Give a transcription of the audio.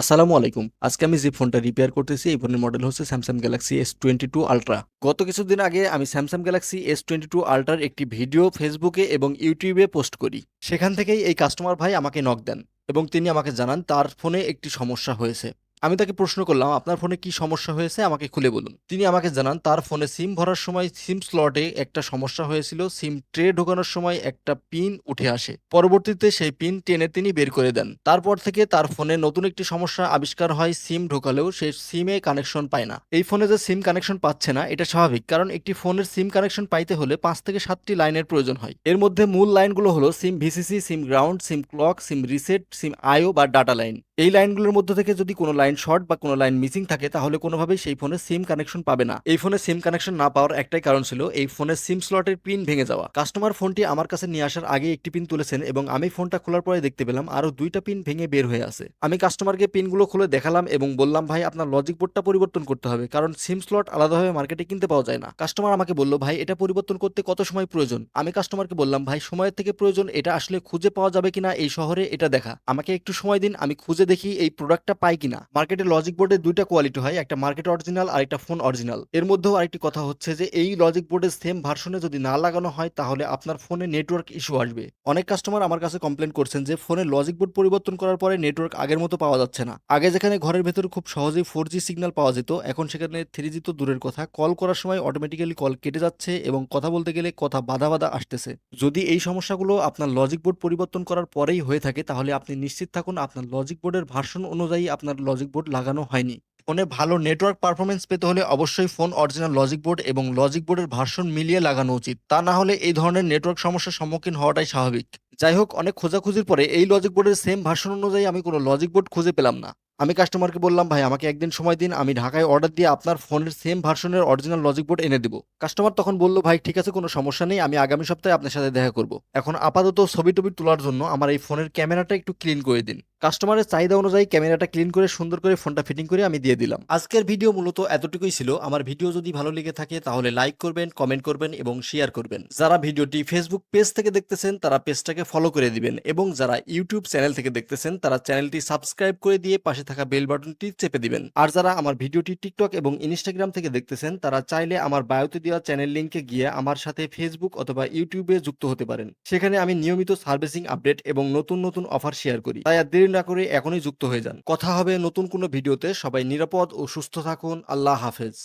আসসালামু আলাইকুম। আজকে আমি যে ফোনটা রিপেয়ার করতেছি এই ফোনের মডেল হচ্ছে Samsung Galaxy S22 Ultra। গত কিছুদিন আগে আমি Samsung Galaxy S22 Ultra র একটি ভিডিও ফেসবুকে এবং ইউটিউবে পোস্ট করি। সেখান থেকেই এই কাস্টমার ভাই আমাকে নক দেন এবং তিনি আমাকে জানান তার ফোনে একটি সমস্যা হয়েছে। আমি তাকে প্রশ্ন করলাম, আপনার ফোনে কি সমস্যা হয়েছে আমাকে খুলে বলুন। তিনি আমাকে জানান তার ফোনে সিম ভরার সময় সিম স্লটে একটা সমস্যা হয়েছিল, সিম ট্রে ঢোকানোর সময় একটা পিন উঠে আসে, পরবর্তীতে সেই পিন টেনে তিনি বের করে দেন। তারপর থেকে তার ফোনে নতুন একটি সমস্যা আবিষ্কার হয়, সিম ঢোকালেও সে সিমে কানেকশন পায় না। এই ফোনে যে সিম কানেকশন পাচ্ছে না এটা স্বাভাবিক, কারণ একটি ফোনের সিম কানেকশন পাইতে হলে 5 থেকে 7টি লাইনের প্রয়োজন হয়। এর মধ্যে মূল লাইনগুলো হলো সিম ভিসিসি, সিম গ্রাউন্ড, সিম ক্লক, সিম রিসেট, সিম আইও বা ডাটা লাইন। এই লাইনগুলোর মধ্যে থেকে যদি কোনো লাইন শর্ট বা কোনো লাইন মিসিং থাকে তাহলে কোনোভাবেই সেই ফোনে সিম কানেকশন পাবে না। এই ফোনে সিম কানেকশন না পাওয়ার একটাই কারণ ছিল এই ফোনের সিম স্লটের পিন ভেঙে যাওয়া। কাস্টমার ফোনটি আমার কাছে নিয়ে আসার আগে একটি পিন তুলেছেন এবং আমি ফোনটা খোলার পরে দেখতে পেলাম আরো 2টা পিন ভেঙে বের হয়ে আছে। আমি কাস্টমারকে পিনগুলো খুলে দেখালাম এবং বললাম, ভাই আপনার লজিক বোর্ডটা পরিবর্তন করতে হবে, কারণ সিম স্লট আলাদাভাবে মার্কেটে কিনতে পাওয়া যায় না। কাস্টমার আমাকে বলল, ভাই এটা পরিবর্তন করতে কত সময় প্রয়োজন? আমি কাস্টমারকে বললাম, ভাই সময়ের থেকে প্রয়োজন এটা আসলে খুঁজে পাওয়া যাবে কিনা এই শহরে এটা দেখা, আমাকে একটু সময় দিন, আমি খুঁজে দেখি এই প্রোডাক্টটা পাই কিনা। মার্কেটে লজিক বোর্ডের 2টা কোয়ালিটি হয়, একটা মার্কেট অরিজিনাল আর একটা ফোন অরিজিনাল। এর মধ্যেও আরেকটি কথা হচ্ছে যে এই লজিক বোর্ডের সেম ভার্সনে যদি না লাগানো হয় তাহলে আপনার ফোনে নেটওয়ার্ক ইস্যু আসবে। অনেক কাস্টমার আমার কাছে কমপ্লেন করছেন যে ফোনের লজিক বোর্ড পরিবর্তন করার পরে নেটওয়ার্ক আগের মতো পাওয়া যাচ্ছে না। আগে যেখানে ঘরের ভেতরে খুব সহজেই 4G সিগন্যাল পাওয়া যেত, এখন সেখানে 3G তো দূরের কথা, কল করার সময় অটোমেটিক্যালি কল কেটে যাচ্ছে এবং কথা বলতে গেলে কথা বাধা বাধা আসতেছে। যদি এই সমস্যাগুলো আপনার লজিক বোর্ড পরিবর্তন করার পরেই হয়ে থাকে তাহলে আপনি নিশ্চিত থাকুন আপনার লজিক বোর্ডের ভার্সন অনুযায়ী আপনার লজিক বোর্ড লাগানো হয়নি। ফোনে ভালো নেটওয়ার্ক পারফরমেন্স পেতে হলে অবশ্যই ফোন অরিজিনাল লজিক বোর্ড এবং লজিক বোর্ডের ভার্সন মিলিয়ে লাগানো উচিত, তা না হলে এই ধরনের নেটওয়ার্ক সমস্যার সম্মুখীন হওয়াটাই স্বাভাবিক। যাই হোক, অনেক খোঁজাখুঁজির পরে এই লজিক বোর্ডের সেম ভার্সন অনুযায়ী আমি কোনো লজিক বোর্ড খুঁজে পেলাম না। আমি কাস্টমারকে বললাম, ভাই আমাকে একদিন সময় দিন, আমি ঢাকায় অর্ডার দিয়ে আপনার ফোনের সেম ভার্সনের অরিজিনাল লজিক বোর্ড এনে দিব। কাস্টমার তখন বলল, ভাই ঠিক আছে, কোনো সমস্যা নেই, আমি আগামী সপ্তাহে আপনার সাথে দেখা করব। এখন আপাতত ছবি টবি তোলার জন্য আমার এই ফোনের ক্যামেরাটা একটু ক্লিন করে দিন। কাস্টমারের চাহিদা অনুযায়ী ক্যামেরাটা ক্লিন করে সুন্দর করে ফোনটা ফিটিং করে আমি দিয়ে দিলাম। আজকের ভিডিও মূলত এতটুকুই ছিল। আমার ভিডিও যদি ভালো লেগে থাকে তাহলে লাইক করবেন, কমেন্ট করবেন এবং শেয়ার করবেন। যারা ভিডিওটি ফেসবুক পেজ থেকে দেখতেছেন তারা পেজটাকে ফলো করে দিবেন এবং যারা ইউটিউব চ্যানেল থেকে দেখতেছেন তারা চ্যানেলটি সাবস্ক্রাইব করে দিয়ে পাশে থাকা বেল বাটনটি চেপে দিবেন। আর যারা আমার ভিডিওটি টিকটক এবং ইনস্টাগ্রাম থেকে দেখতেছেন তারা চাইলে আমার বায়োতে দেওয়া চ্যানেল লিংকে গিয়ে আমার সাথে ফেসবুক অথবা ইউটিউবে যুক্ত হতে পারেন। সেখানে আমি নিয়মিত সার্ভিসিং আপডেট এবং নতুন নতুন অফার শেয়ার করি, তাই আর দেরি না করে এখনই যুক্ত হয়ে যান। কথা হবে নতুন কোনো ভিডিওতে। সবাই নিরাপদ ও সুস্থ থাকুন। আল্লাহ হাফেজ।